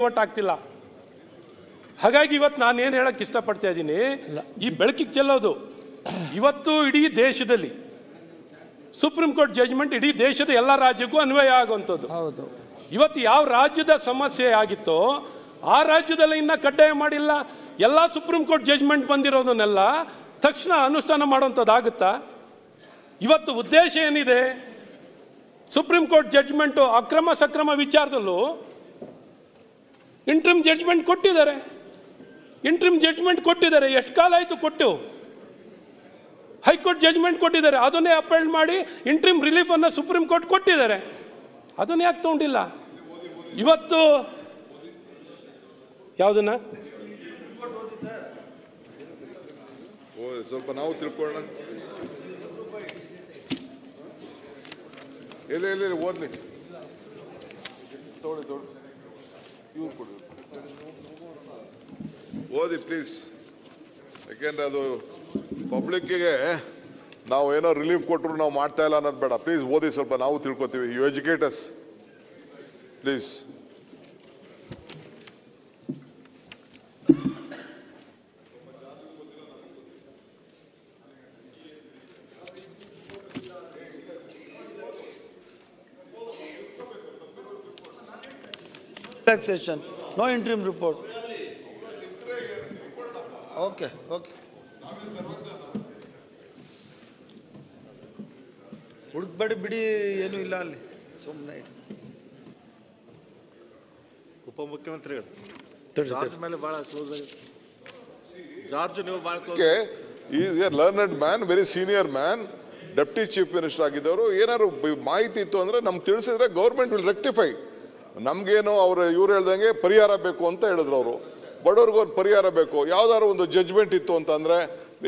ಆಗ್ತಿಲ್ಲ. ಹಾಗಾಗಿ ಇವತ್ತು ನಾನು ಏನು ಹೇಳಕ್ಕೆ ಇಷ್ಟಪಡ್ತಾ ಇದ್ದೀನಿ, ಈ ಬೆಳಕಿಗೆ ಚೆಲ್ಲೋದು ಇವತ್ತು ಇಡೀ ದೇಶದಲ್ಲಿ ಸುಪ್ರೀಂ ಕೋರ್ಟ್ ಜಡ್ಜ್ಮೆಂಟ್ ಇಡೀ ದೇಶದ ಎಲ್ಲ ರಾಜ್ಯಕ್ಕೂ ಅನ್ವಯ ಆಗುವಂಥದ್ದು. ಇವತ್ತು ಯಾವ ರಾಜ್ಯದ ಸಮಸ್ಯೆ ಆಗಿತ್ತೋ ಆ ರಾಜ್ಯದಲ್ಲಿ ಇನ್ನ ಕಡ್ಡಾಯ ಮಾಡಿಲ್ಲ. ಎಲ್ಲ ಸುಪ್ರೀಂ ಕೋರ್ಟ್ ಜಡ್ಜ್ಮೆಂಟ್ ಬಂದಿರೋದನ್ನೆಲ್ಲ ತಕ್ಷಣ ಅನುಷ್ಠಾನ ಮಾಡುವಂಥದ್ದಾಗುತ್ತಾ? ಇವತ್ತು ಉದ್ದೇಶ ಏನಿದೆ? ಸುಪ್ರೀಂ ಕೋರ್ಟ್ ಜಡ್ಜ್ಮೆಂಟು ಅಕ್ರಮ ಸಕ್ರಮ ವಿಚಾರದಲ್ಲೂ ಇಂಟ್ರಿಮ್ ಜಡ್ಜ್ಮೆಂಟ್ ಕೊಟ್ಟಿದ್ದಾರೆ. ಎಷ್ಟು ಕಾಲ ಆಯಿತು ಕೊಟ್ಟು? ಹೈಕೋರ್ಟ್ ಜಡ್ಜ್ಮೆಂಟ್ ಕೊಟ್ಟಿದ್ದಾರೆ, ಅದನ್ನೇ ಅಪೀಲ್ ಮಾಡಿ ಇಂಟ್ರಿಮ್ ರಿಲೀಫ್ ಅನ್ನು ಸುಪ್ರೀಂ ಕೋರ್ಟ್ ಕೊಟ್ಟಿದ್ದಾರೆ. ಅದನ್ನ ಯಾಕೆ ತಗೊಂಡಿಲ್ಲ? ಇವತ್ತು ಯಾವುದನ್ನ ಸ್ವಲ್ಪ ನಾವು ತಿಳ್ಕೊಳ್ಳೋಣ. ಎಲ್ಲ ಓದ್ಲಿ ಇವ್ರು ಕೊಡಿ, ಓದಿ ಪ್ಲೀಸ್. ಯಾಕೆಂದ್ರೆ ಅದು ಪಬ್ಲಿಕ್ಕಿಗೆ ನಾವು ಏನೋ ರಿಲೀಫ್ ಕೊಟ್ಟರು ನಾವು ಮಾಡ್ತಾ ಇಲ್ಲ ಅನ್ನೋದು ಬೇಡ. ಪ್ಲೀಸ್ ಓದಿ, ಸ್ವಲ್ಪ ನಾವು ತಿಳ್ಕೊತೀವಿ. You educators please. Taxation, no interim report. Okay. ಹುಡುಕ್ಬೇಡಿ ಬಿಡಿ, ಏನೂ ಇಲ್ಲ ಅಲ್ಲಿ, ಸುಮ್ಮನೆ. ಉಪಮುಖ್ಯಮಂತ್ರಿಗಳು ಜಾರ್ಜ್ ಮೇಲೆ ಬಹಳ ಕ್ಲೋಸ್ ಆಗಿದೆ. ಜಾರ್ಜ್ ನೀವು ಬಹಳ close. Is a learned man, very senior man, deputy chief minister ಆಗಿದ್ದವರು. ಏನಾದ್ರು ಮಾಹಿತಿ ಇತ್ತು ಅಂದ್ರೆ ನಮ್ಗೆ ತಿಳಿಸಿದ್ರೆ ಗೌರ್ಮೆಂಟ್ ವಿಲ್ ರೆಕ್ಟಿಫೈ. ನಮ್ಗೇನು ಇವ್ರು ಹೇಳ್ದಂಗೆ ಪರಿಹಾರ ಬೇಕು ಅಂತ ಹೇಳಿದ್ರು ಅವರು. ಬಡವ್ರಿಗೂ ಒಂದು ಪರಿಹಾರ ಬೇಕು. ಯಾವ್ದಾದ್ರು ಒಂದು ಜಡ್ಜ್ಮೆಂಟ್ ಇತ್ತು ಅಂತಂದ್ರೆ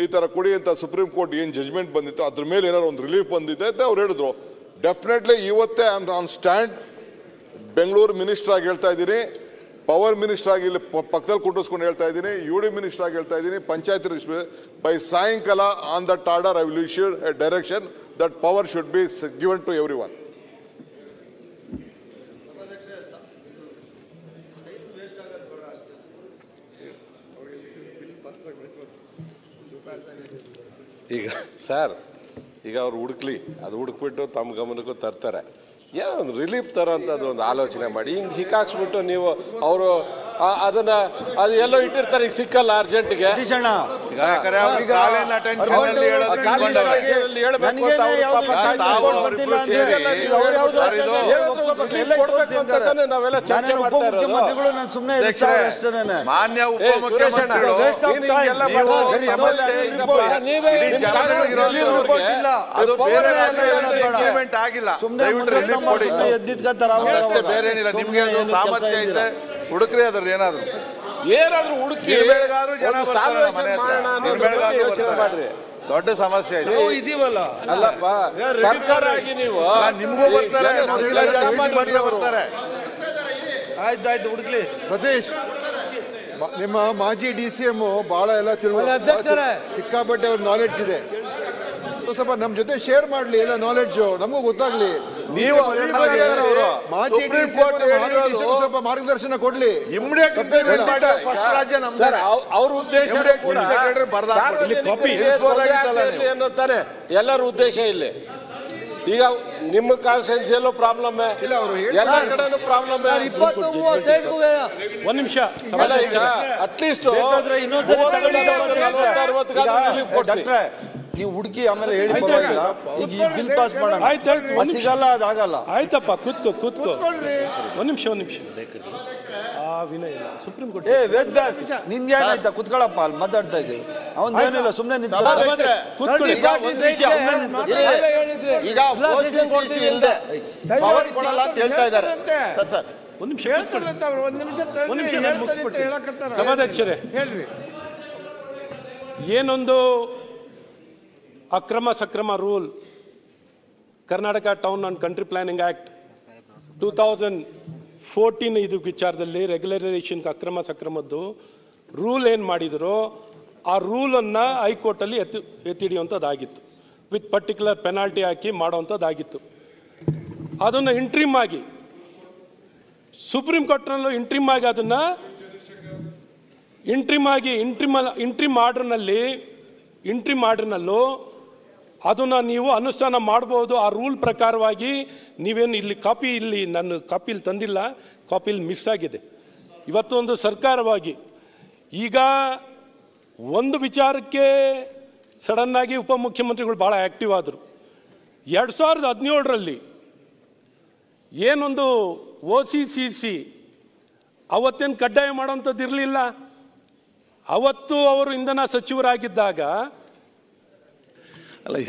ಈ ತರ ಕೊಡಿ ಅಂತ ಸುಪ್ರೀಂ ಕೋರ್ಟ್ ಏನು ಜಡ್ಜ್ಮೆಂಟ್ ಬಂದಿತ್ತು ಅದ್ರ ಮೇಲೆ ಏನಾದ್ರು ಒಂದು ರಿಲೀಫ್ ಬಂದಿದೆ ಅಂತ ಅವ್ರು ಹೇಳಿದ್ರು. ಡೆಫಿನೆಟ್ಲಿ ಇವತ್ತೇ I am on stand. Bengaluru minister ಆಗಿ ಹೇಳ್ತಾ ಇದ್ದೀನಿ, ಪವರ್ ಮಿನಿಸ್ಟರ್ ಆಗಿ ಇಲ್ಲಿ ಪಕ್ಕದಲ್ಲಿ ಕುಟ್ಟಿಸ್ಕೊಂಡು ಹೇಳ್ತಾ ಇದ್ದೀನಿ, UD ಮಿನಿಸ್ಟರ್ ಆಗಿ ಹೇಳ್ತಾ ಇದ್ದೀನಿ, ಪಂಚಾಯತ್ ಬೈ ಸಾಯಂಕಾಲ on that order I will issue a direction that power should be given to everyone. ಈಗ ಸರ್, ಈಗ ಅವ್ರು ಹುಡುಕ್ಲಿ, ಅದು ಹುಡುಕ್ಬಿಟ್ಟು ತಮ್ಮ ಗಮನಕ್ಕೂ ತರ್ತಾರೆ. ಏನೋ ಒಂದು ರಿಲೀಫ್ ತರೋ ಅಂಥದ್ದು ಒಂದು ಆಲೋಚನೆ ಮಾಡಿ. ಹಿಂಗೆ ಸಿಕ್ಕಾಕ್ಸ್ಬಿಟ್ಟು ನೀವು ಅವರು ಅದನ್ನ ಅದು ಎಲ್ಲೋ ಇಟ್ಟಿರ್ತಾರೆ, ಈಗ ಸಿಕ್ಕಲ್ಲ ಅರ್ಜೆಂಟ್ಗೆ. ನಾವೆಲ್ಲ ಚರ್ಚೆ ಮಾನ್ಯ ಉಪಮುಖ್ಯಮಂತ್ರಿಗಳು ಆಗಿಲ್ಲ. ಬೇರೇನಿಲ್ಲ, ನಿಮ್ಗೆ ಸಾಮರ್ಥ್ಯ ಇದೆ, ಹುಡುಕ್ರಿ ಅದ್ರ ಏನಾದ್ರು ಹುಡುಕಿ ದೊಡ್ಡ ಸಮಸ್ಯೆ ಇದೀವಲ್ಲ. ಅಲ್ಲಪ್ಪ, ಸರ್ಕಾರ ಆಗಿ ನೀವು ನಿಮ್ಗೂ ಬರ್ತಾರೆ. ಆಯ್ತು ಹುಡುಕ್ಲಿ. ಸತೀಶ್, ನಿಮ್ಮ ಮಾಜಿ DCM ಬಹಳ ಎಲ್ಲ ಸಿಕ್ಕಾಪಟ್ಟೆ ಅವ್ರ ನಾಲೆಡ್ಜ್ ಇದೆ. ಸ್ವಲ್ಪ ನಮ್ ಜೊತೆ ಶೇರ್ ಮಾಡ್ಲಿ, ಎಲ್ಲ ನಾಲೆಡ್ಜ್ ನಮಗೂ ಗೊತ್ತಾಗ್ಲಿ. ನೀವು ಮಾಜಿ DCM ಸ್ವಲ್ಪ ಮಾರ್ಗದರ್ಶನ ಕೊಡ್ಲಿ. ಅವ್ರ ಉದ್ದೇಶ ತಾನೆ, ಎಲ್ಲರ ಉದ್ದೇಶ ಇಲ್ಲಿ. ಈಗ ನಿಮ್ಮ ಕಾನ್ಸ್ಟಿಟ್ಯೂನ್ಸಿಯಲ್ಲೂ ಪ್ರಾಬ್ಲಮ್, ಎಲ್ಲ ಕಡೆನೂ ಪ್ರಾಬ್ಲಮ್. ಒಂದು ನಿಮಿಷ, ಈಗ ಅಟ್ಲೀಸ್ಟ್ ನೀವು ಹುಡುಕಿ ಆಮೇಲೆ ಹೇಳಿ ಪರವಾಗಿಲ್ಲ. ಈಗ ಈ ಬಿಲ್ ಪಾಸ್ ಮಾಡೋಣ, ಸಿಗಲ್ಲ, ಅದಾಗಲ್ಲ. ಆಯ್ತಪ್ಪ, ಕೂತ್ಕೋ. ಒಂದು ನಿಮಿಷ. ವಿನಯ್, ಸುಪ್ರೀಂ ಕೋರ್ಟ್ ವೇದ್ ವ್ಯಾಸ್, ನಿಂದೇನಾಯ್ತಾ? ಕುತ್ಕೊಳ್ಳಪ್ಪ, ಅಲ್ಲಿ ಮಾತಾಡ್ತಾ ಇದ್ದೀವಿ. ಅವನ್ದೇನಿಲ್ಲ, ಸುಮ್ಮನೆ ಕೂತ್ಕೊಳ್ಳಿ. ಈಗ ಪವರ್ ಕೊಡಲ್ಲ ಅಂತ ಹೇಳ್ತಾ ಇದ್ದಾರೆ. ಒಂದು ನಿಮಿಷ ಸಭಾಧ್ಯಕ್ಷರೇ, ಏನೊಂದು ಅಕ್ರಮ ಸಕ್ರಮ rule, Karnataka town and country planning act 2014 ಇದು ವಿಚಾರದಲ್ಲಿ ರೆಗ್ಯುಲರೈಸೇಷನ್ ಅಕ್ರಮ ಸಕ್ರಮದ್ದು ರೂಲ್ ಏನು ಮಾಡಿದರೋ ಆ ರೂಲನ್ನು ಹೈಕೋರ್ಟಲ್ಲಿ ಎತ್ತಿಡಿಯುವಂಥದ್ದಾಗಿತ್ತು. ವಿತ್ ಪರ್ಟಿಕ್ಯುಲರ್ ಪೆನಾಲ್ಟಿ ಹಾಕಿ ಮಾಡೋವಂಥದ್ದಾಗಿತ್ತು. ಅದನ್ನು ಇಂಟ್ರಿಮ್ ಆಗಿ ಸುಪ್ರೀಂ ಕೋರ್ಟ್ನಲ್ಲೂ ಇಂಟ್ರಿಮ್ ಆಗಿ ಅದನ್ನು ಇಂಟ್ರಿಮ್ ಆರ್ಡರ್ನಲ್ಲೂ ಅದನ್ನು ನೀವು ಅನುಷ್ಠಾನ ಮಾಡ್ಬೋದು. ಆ ರೂಲ್ ಪ್ರಕಾರವಾಗಿ ನೀವೇನು ಇಲ್ಲಿ ನನ್ನ ಕಾಪಿಲಿ ತಂದಿಲ್ಲ, ಕಾಪಿಲಿ ಮಿಸ್ ಆಗಿದೆ. ಇವತ್ತೊಂದು ಸರ್ಕಾರವಾಗಿ ಈಗ ಒಂದು ವಿಚಾರಕ್ಕೆ ಸಡನ್ನಾಗಿ ಉಪಮುಖ್ಯಮಂತ್ರಿಗಳು ಭಾಳ ಆ್ಯಕ್ಟಿವ್ ಆದರು. 2017ರಲ್ಲಿ ಏನೊಂದು OCCC ಅವತ್ತೇನು ಕಡ್ಡಾಯ ಮಾಡೋವಂಥದ್ದು ಇರಲಿಲ್ಲ. ಅವತ್ತು ಅವರು ಇಂಧನ ಸಚಿವರಾಗಿದ್ದಾಗ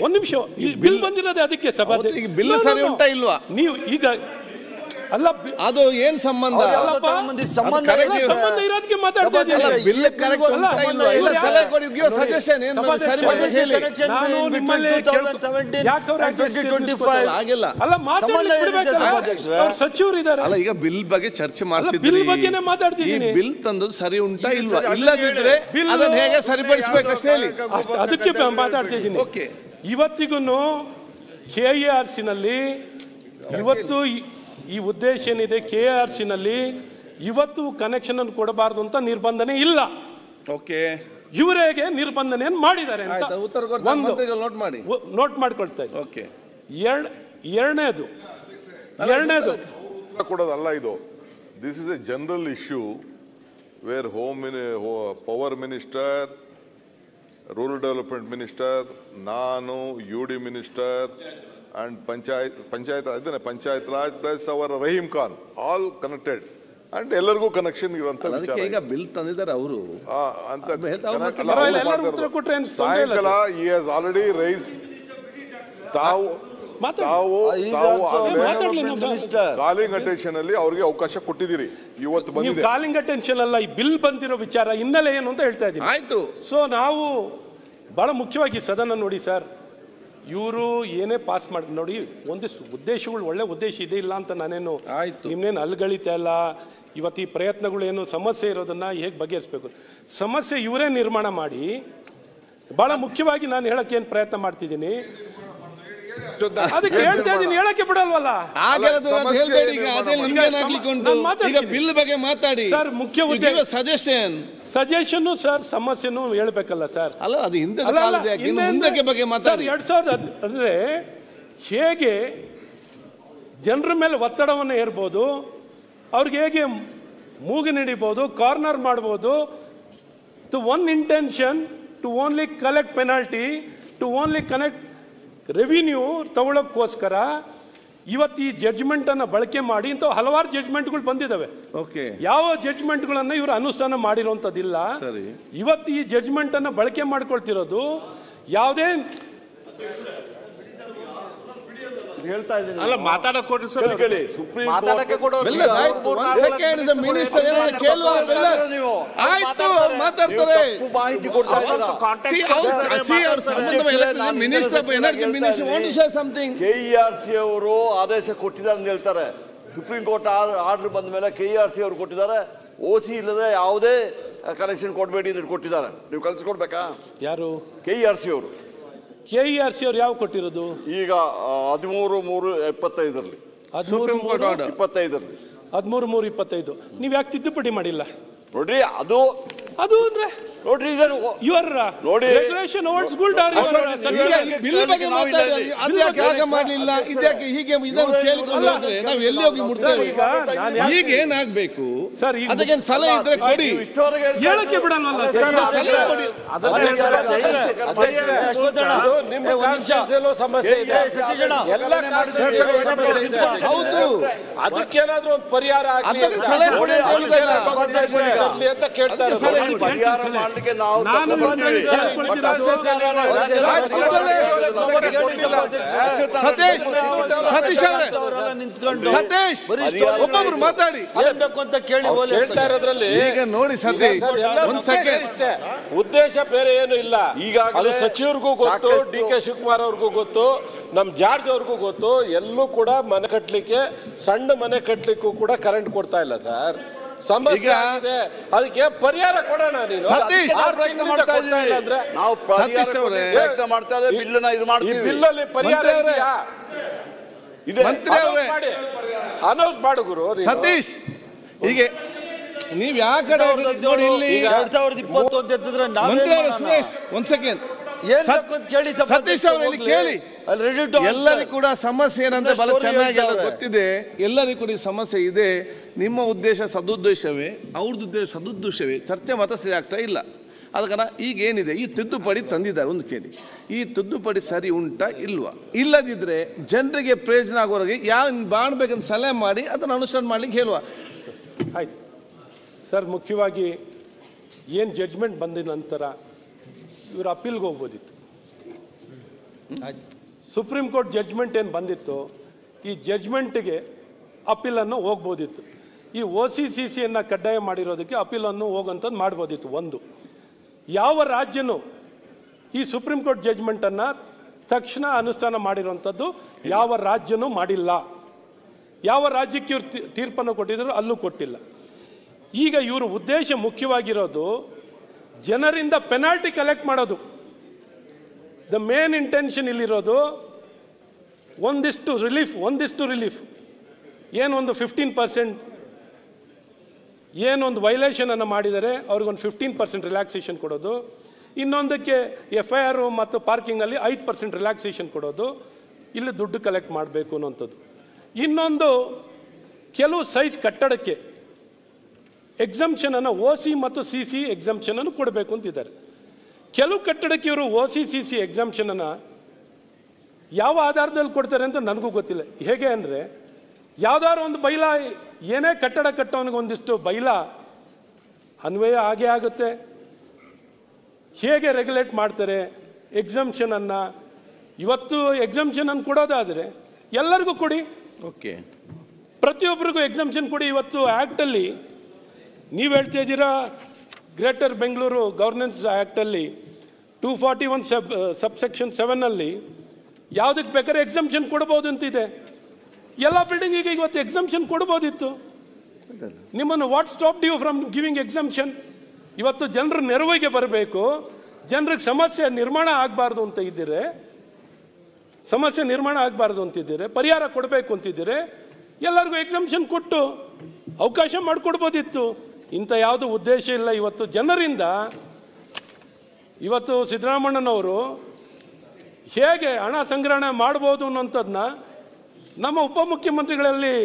ಒಂದು ನಿಮಿಷ ಬಿಲ್ ಬಂದಿರೋದೇ ಅದಕ್ಕೆ ಸಭಾಧ್ಯಕ್ಷ ಬಿಲ್ ಸರಿ ಉಂಟಾ ಇಲ್ವಾ? ನೀವು ಈಗ ಅಲ್ಲ ಅದು ಏನ್ ಸಂಬಂಧ ಇರೋದಕ್ಕೆ ಮಾತಾಡ್ತಾ ಸಚಿವರು ಇದ್ದಾರೆ. ಅಲ್ಲ, ಈಗ ಬಿಲ್ ಬಗ್ಗೆ ಚರ್ಚೆ ಮಾಡ್ತಿದ್ದೀವಿ. ಬಿಲ್ ಬಗ್ಗೆನೇ ಮಾತಾಡ್ತಿದ್ದೀನಿ. ಬಿಲ್ ತಂದು ಸರಿ ಉಂಟಾ ಇಲ್ವಾ? ಇಲ್ಲದಿದ್ರೆ ಅದನ್ನ ಹೇಗೆ ಸರಿಪಡಿಸಬೇಕಷ್ಟೇ ಹೇಳಿ. ಅದಕ್ಕೆ ಮಾತಾಡ್ತಿದ್ದೀನಿ. ಇವತ್ತಿಗೂ KRCನಲ್ಲಿ ಇವತ್ತು ಈ ಉದ್ದೇಶ ಏನಿದೆ, KRCನಲ್ಲಿ ಇವತ್ತು ಕನೆಕ್ಷನ್ ಅನ್ನು ಕೊಡಬಾರದು ಅಂತ ನಿರ್ಬಂಧನೆ ಇಲ್ಲ. ಓಕೆ, ಇವರಿಗೆ ನಿರ್ಬಂಧನೆಯನ್ನು ಮಾಡಿದ್ದಾರೆ ಅಂತ ನೋಟ್ ಮಾಡ್ಕೊಳ್ತಾ ಇದ್ದಾರೆ. ಓಕೆ, ಎರಡನೇದು ಕೊಡೋದಲ್ಲ ಇದು. This is a general issue where power minister, rural development minister, ನಾನು UD minister and Panchayat Raj plus our Rahim Khan all connected and ಎಲ್ಲರಿಗೂ ಕನೆಕ್ಷನ್ ಇರುವಂತ ವಿಚಾರ. ಈಗ ಬಿಲ್ ತಂದಿದ್ದಾರೆ ಅವರು ಅಂತ ಸಾಯಂಕಾಲ he has already raised calling attention ಅಲ್ಲಿ ಅವ್ರಿಗೆ ಅವಕಾಶ ಕೊಟ್ಟಿದ್ದೀರಿ. ಇವತ್ತು ಬಂದಿದೆ ಕಾಲಿಂಗ್ ಅಟೆನ್ಷನ್ ಅಲ್ಲ, ಈ ಬಿಲ್ ಬಂದಿರೋ ವಿಚಾರ ಹಿನ್ನೆಲೆ ಏನು ಅಂತ ಹೇಳ್ತಾ ಇದ್ದೀನಿ. ಆಯ್ತು. ಸೊ ನಾವು ಬಹಳ ಮುಖ್ಯವಾಗಿ ಸದನ ನೋಡಿ ಸರ್, ಇವರು ಏನೇ ಪಾಸ್ ಮಾಡಿ ನೋಡಿ, ಒಂದಿಷ್ಟು ಉದ್ದೇಶಗಳು ಒಳ್ಳೆ ಉದ್ದೇಶ ಇದೆ ಇಲ್ಲ ಅಂತ ನಾನೇನು ನಿಮ್ನೇನು ಅಲ್ಗಳಿತಾ ಇಲ್ಲ. ಇವತ್ತು ಈ ಪ್ರಯತ್ನಗಳೇನು ಸಮಸ್ಯೆ ಇರೋದನ್ನ ಹೇಗೆ ಬಗೆಹರಿಸಬೇಕು, ಸಮಸ್ಯೆ ಇವರೇ ನಿರ್ಮಾಣ ಮಾಡಿ ಬಹಳ ಮುಖ್ಯವಾಗಿ ನಾನು ಹೇಳಕ್ಕೆ ಏನು ಪ್ರಯತ್ನ ಮಾಡ್ತಿದ್ದೀನಿ, ಅದಕ್ಕೆ ಹೇಳ್ತಾ ಇದ್ದೀನಿ. ಹೇಳಕ್ಕೆ ಬಿಡಲ್ವಲ್ಲ ಬಿಲ್ ಬಗ್ಗೆ ಮಾತಾಡಿ ಸರ್. ಮುಖ್ಯ ಉದ್ದೇಶ ಸಜೆಷನ್ ಸರ್, ಸಮಸ್ಯೆನೂ ಹೇಳ್ಬೇಕಲ್ಲ ಸರ್. ಅಲ್ಲ, ಅದು ಹಿಂದೆ ಬಗ್ಗೆ ಮಾತಾಡಿ. 2000 ಅಂದ್ರೆ ಹೇಗೆ ಜನರ ಮೇಲೆ ಒತ್ತಡವನ್ನು ಹೇರ್ಬೋದು, ಅವ್ರಿಗೆ ಹೇಗೆ ಮೂಗು ಹಿಡಿಬೋದು, ಕಾರ್ನರ್ ಮಾಡ್ಬೋದು. To one intention to only collect penalty, to only connect revenue ತಗೊಳ್ಳೋಕ್ಕೋಸ್ಕರ ಇವತ್ತು ಈ ಜಡ್ಜ್ಮೆಂಟನ್ನು ಬಳಕೆ ಮಾಡಿ ಇಂಥ ಹಲವಾರು ಜಡ್ಜ್ಮೆಂಟ್ಗಳು ಬಂದಿದ್ದಾವೆ. ಯಾವ ಜಡ್ಜ್ಮೆಂಟ್ಗಳನ್ನು ಇವರು ಅನುಷ್ಠಾನ ಮಾಡಿರುವಂಥದ್ದಿಲ್ಲ. ಇವತ್ತು ಈ ಜಡ್ಜ್ಮೆಂಟನ್ನು ಬಳಕೆ ಮಾಡ್ಕೊಳ್ತಿರೋದು ಯಾವುದೇ ಅಲ್ಲ, ಮಾತಾಡಕ್ ಕೊಡ್ರಿ ಸರ್. ಮಾತಾಡಕ್ಕೆ ಕೊಡೋರು ಮಾತಾಡ್ತಾರೆ. KERC ಅವರು ಆದೇಶ ಕೊಟ್ಟಿದ್ದಾರೆ ಅಂತ ಹೇಳ್ತಾರೆ. ಸುಪ್ರೀಂ ಕೋರ್ಟ್ ಆರ್ಡರ್ ಬಂದ ಮೇಲೆ KERC ಅವರು ಕೊಟ್ಟಿದ್ದಾರೆ. OC ಇಲ್ಲದೆ ಯಾವುದೇ ಕನೆಕ್ಷನ್ ಕೊಡಬೇಡಿ ಅಂತ ಕೊಟ್ಟಿದ್ದಾರೆ. ನೀವು ಕಳಿಸ್ಕೊಡ್ಬೇಕಾ? ಯಾರು? KERC ಅವರು. KERC ಅವ್ರು ಯಾವ ಕೊಟ್ಟಿರೋದು? ಈಗ 13/3/25 ಸುಪ್ರೀಂ ಕೋರ್ಟ್ ಆರ್ಡರ್ 25 13/3/25 ನೀವು ಯಾಕೆ ತಿದ್ದುಪಡಿ ಮಾಡಿಲ್ಲ? ನೋಡ್ರಿ, ಅದು ಅಂದ್ರೆ ನೋಡ್ರಿ, your regulation holds good or bill ಬಗ್ಗೆ ಮಾತಾಡಿ. ಅದ್ಯಾಕೆ ಆಗ ಮಾಡಲಿಲ್ಲ, ಇದ್ಯಾಕೆ ಹೀಗೆ ಇದನ್ನು ಕೇಳಿಕೊಂಡು ಹೋದ್ರೆ ನಾವು ಎಲ್ಲಿ ಹೋಗಿ ಮುಟ್ತೇವೆ? ಈಗ ಏನಾಗಬೇಕು ಸರ್? ಅದಕ್ಕೆ ಸಲಹೆ ಇದ್ರೆ ಕೊಡಿ. ಹೇಳಕ್ಕೆ ಬಿಡಲ್ವಲ್ಲ ಸಲಹೆ ಕೊಡಿ. ಹೌದು, ಅದಕ್ಕೇನಾದ್ರೂ ಒಂದು ಪರಿಹಾರ ಸಲಹೆ ಕೊಡಿ ಅಂತ ಕೇಳ್ತಾರೆ. ಪರಿಹಾರ ಮಾಡಲಿಕ್ಕೆ ನಾವು ಸತೀಶ್ ಒಬ್ಬೊಬ್ರು ಮಾತಾಡಿ ಅಂತ ಕೇಳಿ ಹೇಳ್ತಾ ಇರೋದ್ರಲ್ಲಿ ಈಗ ನೋಡಿ ಸತೀಶ್, ಒಂದ್ ಸೆಕೆಂಡ್, ಉದ್ದೇಶ ಬೇರೆ ಏನು ಇಲ್ಲ. ಈಗಾಗಲೇ ಸಚಿವರಿಗೂ ಗೊತ್ತು, DK ಶಿವಕುಮಾರ್ ಅವ್ರಿಗೂ ಗೊತ್ತು, ನಮ್ ಜಾರ್ಜ್ ಅವ್ರಿಗೂ ಗೊತ್ತು. ಎಲ್ಲೂ ಕೂಡ ಮನೆ ಕಟ್ಟಲಿಕ್ಕೆ, ಸಣ್ಣ ಮನೆ ಕಟ್ಟಲಿಕ್ಕೂ ಕೂಡ ಕರೆಂಟ್ ಕೊಡ್ತಾ ಇಲ್ಲ ಸರ್. ಸಮಸ್ಯೆ ಆಗಿದೆ, ಅದಕ್ಕೆ ಪರಿಹಾರ ಕೊಡೋಣ. ನೀನು ಸತೀಶ್ ಪ್ರಯತ್ನ ಮಾಡ್ತಾ ಇದ್ದೀವಿ ಅಂದ್ರೆ ನಾವು ಪ್ರಯತ್ನ ಮಾಡ್ತಾ ಇದ್ದೀವಿ. ಬಿಲ್ಲನ್ನ ಇದು ಮಾಡ್ತೀವಿ. ಈ ಬಿಲ್ಲಲ್ಲಿ ಪರಿಹಾರ ಇದೆ, ಮಂತ್ರಿ ಅವರೇ ಅನೌನ್ಸ್ ಮಾಡು ಗುರು. ಸತೀಶ್ ಹೀಗೆ ನೀವು ಯಾವ ಕಡೆ ನೋಡಿ ಇಲ್ಲಿ 2020 ಅಂತ ಎತ್ತಿದ್ರೆ ಮಂತ್ರಿ ಅವರೇ, ಸುರೇಶ್ ಒಂದ್ ಸೆಕೆಂಡ್ ಕೇಳಿ ಸತೀಶ್ ಅವರಲ್ಲಿ ಕೇಳಿ. ಎಲ್ಲರಿಗೂ ಕೂಡ ಸಮಸ್ಯೆ ಏನಂತ ಬಹಳ ಚೆನ್ನಾಗಿ ಎಲ್ಲ ಗೊತ್ತಿದೆ. ಎಲ್ಲರಿಗೂ ಕೂಡ ಈ ಸಮಸ್ಯೆ ಇದೆ. ನಿಮ್ಮ ಉದ್ದೇಶ ಸದುದ್ದೇಶವೇ, ಅವ್ರದ್ದು ಉದ್ದೇಶ ಸದುದ್ದೇಶವೇ, ಚರ್ಚೆ ಮಾತ್ರ ಸರಿ ಆಗ್ತಾ ಇಲ್ಲ. ಅದಕ್ಕೆ ಈಗ ಏನಿದೆ ಈ ತಿದ್ದುಪಡಿ ತಂದಿದ್ದಾರೆ, ಒಂದು ಕೇಳಿ, ಈ ತಿದ್ದುಪಡಿ ಸರಿ ಉಂಟಾ ಇಲ್ವಾ? ಇಲ್ಲದಿದ್ದರೆ ಜನರಿಗೆ ಪ್ರಯೋಜನ ಆಗೋರಿಗೆ ಯಾವ ಮಾಡಬೇಕಂತ ಸಲಹೆ ಮಾಡಿ ಅದನ್ನು ಅನುಷ್ಠಾನ ಮಾಡ್ಲಿಕ್ಕೆ ಹೇಳುವ. ಆಯ್ತು ಸರ್. ಮುಖ್ಯವಾಗಿ ಏನು ಜಡ್ಜ್ಮೆಂಟ್ ಬಂದ ನಂತರ ಇವರು ಅಪೀಲ್ಗೆ ಹೋಗ್ಬೋದಿತ್ತು. ಸುಪ್ರೀಂ ಕೋರ್ಟ್ ಜಡ್ಜ್ಮೆಂಟ್ ಏನು ಬಂದಿತ್ತು, ಈ ಜಡ್ಜ್ಮೆಂಟ್ಗೆ ಅಪೀಲನ್ನು ಹೋಗ್ಬೋದಿತ್ತು. ಈ OCCCಯನ್ನು ಕಡ್ಡಾಯ ಮಾಡಿರೋದಕ್ಕೆ ಅಪೀಲನ್ನು ಹೋಗೋಂಥದ್ದು ಮಾಡ್ಬೋದಿತ್ತು. ಒಂದು, ಯಾವ ರಾಜ್ಯನೂ ಈ ಸುಪ್ರೀಂ ಕೋರ್ಟ್ ಜಡ್ಜ್ಮೆಂಟನ್ನು ತಕ್ಷಣ ಅನುಷ್ಠಾನ ಮಾಡಿರೋಂಥದ್ದು ಯಾವ ರಾಜ್ಯನೂ ಮಾಡಿಲ್ಲ. ಯಾವ ರಾಜ್ಯಕ್ಕೆ ಇವರು ತೀರ್ಪನ್ನು ಕೊಟ್ಟಿದ್ರು ಅಲ್ಲೂ ಕೊಟ್ಟಿಲ್ಲ. ಈಗ ಇವರು ಉದ್ದೇಶ ಮುಖ್ಯವಾಗಿರೋದು ಜನರಿಂದ ಪೆನಾಲ್ಟಿ ಕಲೆಕ್ಟ್ ಮಾಡೋದು. ದ ಮೇನ್ ಇಂಟೆನ್ಷನ್ ಇಲ್ಲಿರೋದು ಒಂದಿಷ್ಟು ರಿಲೀಫ್ ಏನೊಂದು 15% ಏನೊಂದು ವೈಲೇಷನನ್ನು ಮಾಡಿದರೆ ಅವ್ರಿಗೊಂದು 15% ರಿಲ್ಯಾಕ್ಸೇಷನ್ ಕೊಡೋದು. ಇನ್ನೊಂದಕ್ಕೆ FIR ಮತ್ತು ಪಾರ್ಕಿಂಗಲ್ಲಿ 5% ರಿಲ್ಯಾಕ್ಸೇಷನ್ ಕೊಡೋದು. ಇಲ್ಲಿ ದುಡ್ಡು ಕಲೆಕ್ಟ್ ಮಾಡಬೇಕು ಅನ್ನೋಂಥದ್ದು. ಇನ್ನೊಂದು, ಕೆಲವು ಸೈಜ್ ಕಟ್ಟಡಕ್ಕೆ ಎಕ್ಸಂಪ್ಷನನ್ನು OC ಮತ್ತು CC ಎಕ್ಸಂಪ್ಷನನ್ನು ಕೊಡಬೇಕು ಅಂತಿದ್ದಾರೆ. ಕೆಲವು ಕಟ್ಟಡಕ್ಕೆ ಇವರು OC/CC ಎಕ್ಸಂಪ್ಷನನ್ನು ಯಾವ ಆಧಾರದಲ್ಲಿ ಕೊಡ್ತಾರೆ ಅಂತ ನನಗೂ ಗೊತ್ತಿಲ್ಲ. ಹೇಗೆ ಅಂದರೆ, ಯಾವುದಾದ್ರು ಒಂದು ಬೈಲ, ಏನೇ ಕಟ್ಟಡ ಕಟ್ಟೋನಿಗೆ ಒಂದಿಷ್ಟು ಬೈಲ ಅನ್ವಯ ಆಗೇ ಆಗುತ್ತೆ. ಹೇಗೆ ರೆಗ್ಯುಲೇಟ್ ಮಾಡ್ತಾರೆ ಎಕ್ಸಂಪ್ಷನನ್ನು? ಇವತ್ತು ಎಕ್ಸಂಪ್ಷನನ್ನು ಕೊಡೋದಾದರೆ ಎಲ್ಲರಿಗೂ ಕೊಡಿ, ಓಕೆ, ಪ್ರತಿಯೊಬ್ಬರಿಗೂ ಎಕ್ಸಂಪ್ಷನ್ ಕೊಡಿ. ಇವತ್ತು ಆ್ಯಕ್ಟಲ್ಲಿ ನೀವು ಹೇಳ್ತಾ ಇದ್ದೀರಾ, ಗ್ರೇಟರ್ ಬೆಂಗಳೂರು ಗವರ್ನೆನ್ಸ್ ಆ್ಯಕ್ಟಲ್ಲಿ 241 ಸಬ್ಸೆಕ್ಷನ್ 7 ಯಾವುದಕ್ಕೆ ಬೇಕಾದ್ರೆ ಎಕ್ಸಂಪ್ಷನ್ ಕೊಡ್ಬೋದು ಅಂತಿದೆ. ಎಲ್ಲ ಬಿಲ್ಡಿಂಗಿಗೆ ಇವತ್ತು ಎಕ್ಸಂಪ್ಷನ್ ಕೊಡ್ಬೋದಿತ್ತು. ನಿಮ್ಮನ್ನು what stop you from giving exemption? ಇವತ್ತು ಜನರು ನೆರವಿಗೆ ಬರಬೇಕು, ಜನರಿಗೆ ಸಮಸ್ಯೆ ನಿರ್ಮಾಣ ಆಗಬಾರ್ದು ಅಂತ ಇದ್ದೀರಿ, ಪರಿಹಾರ ಕೊಡಬೇಕು ಅಂತಿದ್ದೀರಿ, ಎಲ್ಲರಿಗೂ ಎಕ್ಸಂಪ್ಷನ್ ಕೊಟ್ಟು ಅವಕಾಶ ಮಾಡಿಕೊಡ್ಬೋದಿತ್ತು. ಇಂಥ ಯಾವುದೂ ಉದ್ದೇಶ ಇಲ್ಲ. ಇವತ್ತು ಜನರಿಂದ ಇವತ್ತು ಸಿದ್ದರಾಮಣ್ಣನವರು ಹೇಗೆ ಹಣ ಸಂಗ್ರಹಣೆ ಮಾಡ್ಬೋದು ಅನ್ನೋಂಥದ್ದನ್ನ ನಮ್ಮ ಉಪಮುಖ್ಯಮಂತ್ರಿಗಳಲ್ಲಿ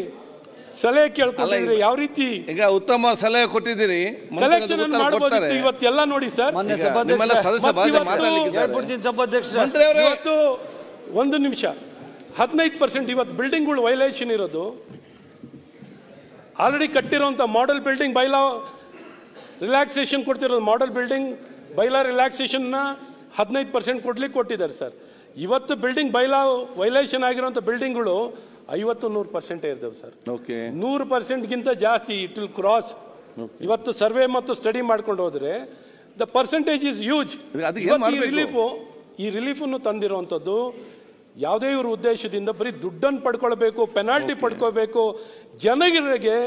ಸಲಹೆ ಕೇಳ್ಕೊಂಡಿದ್ರಿ. ಯಾವ ರೀತಿ ಈಗ ಉತ್ತಮ ಸಲಹೆ ಕೊಟ್ಟಿದ್ದೀರಿ, ಕಲೆಕ್ಷನ್ ಮಾಡ್ಬೋದಿತ್ತು. ಇವತ್ತೆಲ್ಲ ನೋಡಿ ಸರ್, ಇವತ್ತು 1 ನಿಮಿಷ 15% ಇವತ್ತು ಬಿಲ್ಡಿಂಗ್ಗಳು ವೈಲೇಷನ್ ಇರೋದು. ಆಲ್ರೆಡಿ ಕಟ್ಟಿರೋಂಥ ಮಾಡೆಲ್ ಬಿಲ್ಡಿಂಗ್ ಬೈಲಾ ರಿಲ್ಯಾಕ್ಸೇಷನ್ ಕೊಡ್ತಿರೋದು, ಮಾಡೆಲ್ ಬಿಲ್ಡಿಂಗ್ ಬೈಲಾ ರಿಲ್ಯಾಕ್ಸೇಷನ್ನ 15% ಕೊಡ್ಲಿಕ್ಕೆ ಕೊಟ್ಟಿದ್ದಾರೆ ಸರ್. ಇವತ್ತು ಬಿಲ್ಡಿಂಗ್ ಬೈಲಾ ವೈಲೇಷನ್ ಆಗಿರೋಂಥ ಬಿಲ್ಡಿಂಗ್ಗಳು 50-100% ಇರ್ತವೆ ಸರ್. 100%ಗಿಂತ ಜಾಸ್ತಿ ಇಟ್ ವಿಲ್ ಕ್ರಾಸ್. ಇವತ್ತು ಸರ್ವೆ ಮತ್ತು ಸ್ಟಡಿ ಮಾಡ್ಕೊಂಡು ಹೋದರೆ ದ ಪರ್ಸೆಂಟೇಜ್ ಈಸ್ ಹ್ಯೂಜ್. ಈ ರಿಲೀಫನ್ನು ತಂದಿರುವಂಥದ್ದು ಯಾವುದೇ ಇವ್ರ ಉದ್ದೇಶದಿಂದ ಬರೀ ದುಡ್ಡನ್ನು ಪಡ್ಕೊಳ್ಬೇಕು, ಪೆನಾಲ್ಟಿ ಪಡ್ಕೋಬೇಕು, ಜನರಿಗೆ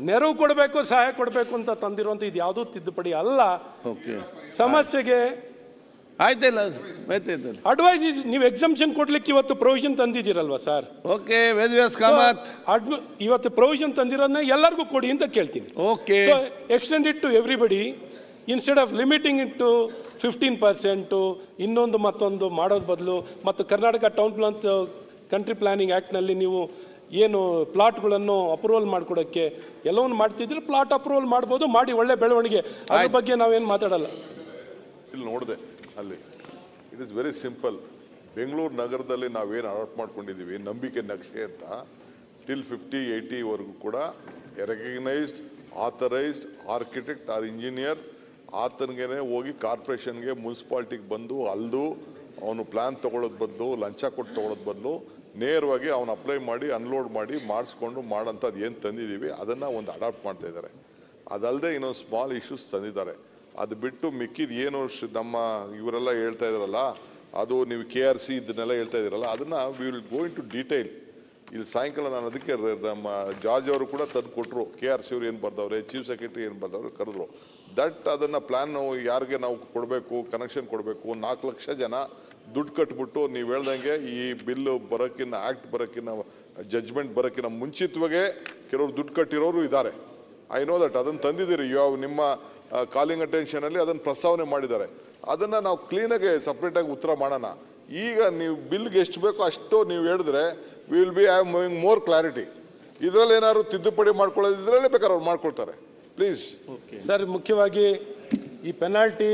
ನೆರವು ಕೊಡಬೇಕು, ಸಹಾಯ ಕೊಡಬೇಕು ಅಂತ ತಂದಿರುವಂಥ ಇದು ಯಾವುದೂ ತಿದ್ದುಪಡಿ ಅಲ್ಲ. ಸಮಸ್ಯೆಗೆ ಅಡ್ವೈಸ್ ನೀವು ಎಕ್ಸಂಪ್ಷನ್ ಕೊಡ್ಲಿಕ್ಕೆ ಇವತ್ತು ಪ್ರೊವಿಷನ್ ತಂದಿದ್ದೀರಲ್ವಾ ಸರ್? ಓಕೆ, ವೇದವ್ಯಾಸ್ ಕಾಮತ್ ಇವತ್ತು ಪ್ರೊವಿಷನ್ ತಂದಿರೋದನ್ನ ಎಲ್ಲರಿಗೂ ಕೊಡಿ ಅಂತ ಕೇಳ್ತೀನಿ. Okay, so extend it to everybody instead of limiting it to 15%. ಇನ್ನೊಂದು ಮತ್ತೊಂದು ಮಾಡೋದು ಬದಲು, ಮತ್ತು Karnataka town plan country planning ಆ್ಯಕ್ಟ್ನಲ್ಲಿ ನೀವು ಏನು ಪ್ಲಾಟ್ಗಳನ್ನು ಅಪ್ರೂವಲ್ ಮಾಡಿಕೊಡೋಕ್ಕೆ ಎಲ್ಲವನ್ನು ಮಾಡ್ತಿದ್ರೆ ಪ್ಲಾಟ್ ಅಪ್ರೂವಲ್ ಮಾಡ್ಬೋದು, ಮಾಡಿ ಒಳ್ಳೆ ಬೆಳವಣಿಗೆ. ಅದ್ರ ಬಗ್ಗೆ ನಾವೇನು ಮಾತಾಡಲ್ಲ. ಇಲ್ಲಿ ನೋಡಿದೆ, ಅಲ್ಲಿ it is very simple. Bengaluru ನಗರದಲ್ಲಿ ನಾವೇನು ಅಡಾಪ್ಟ್ ಮಾಡ್ಕೊಂಡಿದ್ದೀವಿ ನಂಬಿಕೆ ನಕ್ಷೆ ಅಂತ, ಟಿಲ್ 50-80ವರೆಗೂ ಕೂಡ recognised authorised architect or engineer ಆತನಿಗೆ ಹೋಗಿ ಕಾರ್ಪೊರೇಷನ್ಗೆ ಮುನ್ಸಿಪಾಲ್ಟಿಗೆ ಬಂದು ಅಲ್ದು ಅವನು ಪ್ಲ್ಯಾನ್ ತೊಗೊಳೋದು ಬದಲು, ಲಂಚ ಕೊಟ್ಟು ತೊಗೊಳೋದು ಬದಲು ನೇರವಾಗಿ ಅವನು ಅಪ್ಲೈ ಮಾಡಿ ಅನ್ಲೋಡ್ ಮಾಡಿ ಮಾಡಿಸ್ಕೊಂಡು ಮಾಡೋಂಥದ್ದು ಏನು ತಂದಿದ್ದೀವಿ ಅದನ್ನು ಒಂದು ಅಡಾಪ್ಟ್ ಮಾಡ್ತಾ ಇದ್ದಾರೆ. ಅದಲ್ಲದೆ ಇನ್ನೊಂದು ಸ್ಮಾಲ್ ಇಶ್ಯೂಸ್ ತಂದಿದ್ದಾರೆ. ಅದು ಬಿಟ್ಟು ಮಿಕ್ಕಿದ ಏನು ನಮ್ಮ ಇವರೆಲ್ಲ ಹೇಳ್ತಾ ಇದ್ದಾರಲ್ಲ, ಅದು ನೀವು KRC ಇದನ್ನೆಲ್ಲ ಹೇಳ್ತಾ ಇದ್ದೀರಲ್ಲ, ಅದನ್ನು we will go into detail. ಇಲ್ಲಿ ಸಾಯಂಕಾಲ ನಾನು ಅದಕ್ಕೆ ನಮ್ಮ ಜಾರ್ಜ್ ಅವರು ಕೂಡ ತಂದು ಕೊಟ್ಟರು. KRC ಅವರು ಏನು ಬರ್ದವ್ರೆ, ಚೀಫ್ ಸೆಕ್ರೆಟರಿ ಏನು ಬರ್ದವ್ರೆ ಕರೆದ್ರು. ಅದನ್ನು ಪ್ಲ್ಯಾನ್ ಯಾರಿಗೆ ನಾವು ಕೊಡಬೇಕು, ಕನೆಕ್ಷನ್ ಕೊಡಬೇಕು, 4 ಲಕ್ಷ ಜನ ದುಡ್ಡು ಕಟ್ಬಿಟ್ಟು ನೀವು ಹೇಳ್ದಂಗೆ ಈ ಬಿಲ್ಲು ಬರೋಕ್ಕಿಂತ, ಆ್ಯಕ್ಟ್ ಬರೋಕ್ಕಿಂತ, ಜಡ್ಜ್ಮೆಂಟ್ ಬರೋಕ್ಕಿಂತ ಮುಂಚಿತವಾಗೇ ಕೆಲವರು ದುಡ್ಡು ಕಟ್ಟಿರೋರು ಇದ್ದಾರೆ. ಐ ನೋ ದಟ್ ಅದನ್ನು ತಂದಿದ್ದೀರಿ ನಿಮ್ಮ ಕಾಲಿಂಗ್ ಅಟೆನ್ಷನಲ್ಲಿ ಅದನ್ನು ಪ್ರಸ್ತಾವನೆ ಮಾಡಿದ್ದಾರೆ. ಅದನ್ನು ನಾವು ಕ್ಲೀನಾಗಿ ಸಪ್ರೇಟಾಗಿ ಉತ್ತರ ಮಾಡೋಣ. ಈಗ ನೀವು ಬಿಲ್ಗೆ ಎಷ್ಟು ಬೇಕೋ ಅಷ್ಟು ನೀವು ಹೇಳಿದ್ರೆ we will be having more clarity. ಇದರಲ್ಲಿ ಏನಾದ್ರು ತಿದ್ದುಪಡಿ ಮಾಡ್ಕೊಳ್ಳೋದಿದ್ರಲ್ಲೇ ಬೇಕಾದ್ರೆ ಅವ್ರು ಮಾಡ್ಕೊಳ್ತಾರೆ. ಪ್ಲೀಸ್ ಸರ್, ಮುಖ್ಯವಾಗಿ ಈ ಪೆನಾಲ್ಟಿ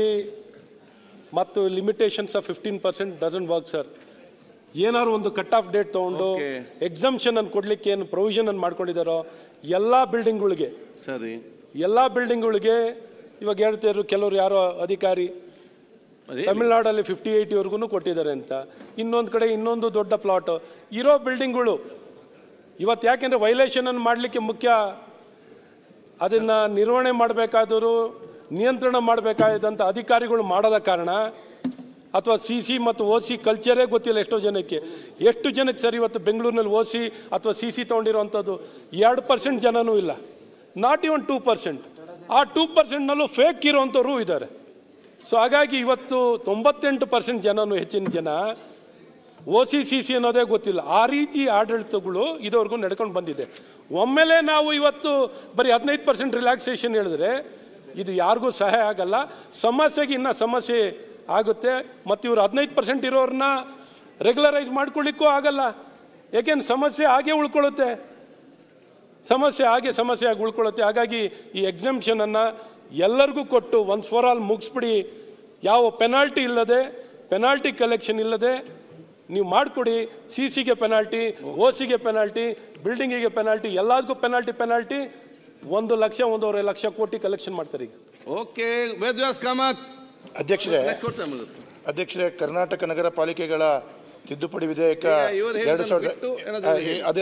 ಮತ್ತು limitations of 15% doesn't work sir. ಏನಾದ್ರು ಒಂದು ಕಟ್ ಆಫ್ ಡೇಟ್ ತೊಗೊಂಡು ಎಕ್ಸಮ್ಷನ್ ಅನ್ನು ಕೊಡ್ಲಿಕ್ಕೆ ಏನು ಪ್ರೊವಿಷನ್ ಅನ್ನು ಮಾಡ್ಕೊಂಡಿದ್ದಾರೋ ಎಲ್ಲ ಬಿಲ್ಡಿಂಗ್ಗಳಿಗೆ ಸರಿ, ಎಲ್ಲ ಬಿಲ್ಡಿಂಗ್ಗಳಿಗೆ ಇವಾಗ ಹೇಳ್ತಿದ್ರು ಕೆಲವರು ಯಾರೋ ಅಧಿಕಾರಿ ತಮಿಳ್ನಾಡಲ್ಲಿ 58ವರೆಗೂ ಕೊಟ್ಟಿದ್ದಾರೆ ಅಂತ. ಇನ್ನೊಂದು ಕಡೆ ಇನ್ನೊಂದು ದೊಡ್ಡ ಪ್ಲಾಟ್ ಇರೋ ಬಿಲ್ಡಿಂಗ್ಗಳು ಇವತ್ತು ಯಾಕೆಂದರೆ ವೈಲೇಷನ್ ಮಾಡಲಿಕ್ಕೆ ಮುಖ್ಯ ಅದನ್ನು ನಿರ್ವಹಣೆ ಮಾಡಬೇಕಾದರೂ ನಿಯಂತ್ರಣ ಮಾಡಬೇಕಾದಂಥ ಅಧಿಕಾರಿಗಳು ಮಾಡದ ಕಾರಣ ಅಥವಾ CC ಮತ್ತು OC ಕಲ್ಚರೇ ಗೊತ್ತಿಲ್ಲ ಎಷ್ಟೋ ಜನಕ್ಕೆ. ಎಷ್ಟು ಜನಕ್ಕೆ ಸರ್ ಇವತ್ತು ಬೆಂಗಳೂರಿನಲ್ಲಿ OC ಅಥವಾ CC ತೊಗೊಂಡಿರೋವಂಥದ್ದು 2% ಜನನೂ ಇಲ್ಲ, ನಾಟ್ ಇವನ್ 2%. ಆ 2%ನಲ್ಲೂ ಫೇಕ್ ಇರೋವಂಥವ್ರು ಇದ್ದಾರೆ. ಸೊ ಹಾಗಾಗಿ ಇವತ್ತು 98% ಜನನೂ ಹೆಚ್ಚಿನ ಜನ OC CC ಅನ್ನೋದೇ ಗೊತ್ತಿಲ್ಲ. ಆ ರೀತಿ ಆಡಳಿತಗಳು ಇದುವರೆಗೂ ನಡ್ಕೊಂಡು ಬಂದಿದೆ. ಒಮ್ಮೆಲೆ ನಾವು ಇವತ್ತು ಬರೀ 15% ರಿಲ್ಯಾಕ್ಸೇಷನ್ ಹೇಳಿದ್ರೆ ಇದು ಯಾರಿಗೂ ಸಹಾಯ ಆಗಲ್ಲ, ಸಮಸ್ಯೆಗೆ ಇನ್ನೂ ಸಮಸ್ಯೆ ಆಗುತ್ತೆ. ಮತ್ತು ಇವರು 15% ಇರೋರನ್ನ ರೆಗ್ಯುಲರೈಸ್ ಮಾಡ್ಕೊಳ್ಳಿಕ್ಕೂ ಆಗಲ್ಲ, ಏಕೆಂದ್ರೆ ಸಮಸ್ಯೆ ಹಾಗೆ ಉಳ್ಕೊಳ್ಳುತ್ತೆ, ಸಮಸ್ಯೆ ಆಗಿ ಉಳ್ಕೊಳ್ಳುತ್ತೆ. ಹಾಗಾಗಿ ಈ ಎಕ್ಸಮ್ಷನನ್ನು ಎಲ್ಲರಿಗೂ ಕೊಟ್ಟು ಒನ್ಸ್ ಫಾರ್ ಆಲ್ ಮುಗಿಸ್ಬಿಡಿ. ಯಾವ ಪೆನಾಲ್ಟಿ ಇಲ್ಲದೆ, ಪೆನಾಲ್ಟಿ ಕಲೆಕ್ಷನ್ ಇಲ್ಲದೆ ನೀವು ಮಾಡಿಕೊಡಿ. CCಗೆ ಪೆನಾಲ್ಟಿ, OCಗೆ ಪೆನಾಲ್ಟಿ, ಬಿಲ್ಡಿಂಗಿಗೆ ಪೆನಾಲ್ಟಿ, ಎಲ್ಲದಕ್ಕೂ ಪೆನಾಲ್ಟಿ 1 ಲಕ್ಷ 1.5 ಲಕ್ಷ ಕೋಟಿ ಕಲೆಕ್ಷನ್ ಮಾಡ್ತಾರೆ ಈಗ. ಓಕೆ, ವೇದವ್ಯಾಸ್ ಕಾಮತ್. ಅಧ್ಯಕ್ಷರೇ, ಕರ್ನಾಟಕ ನಗರ ಪಾಲಿಕೆಗಳ ತಿದ್ದುಪಡಿ ವಿಧೇಯಕ 2000 ಅದೇ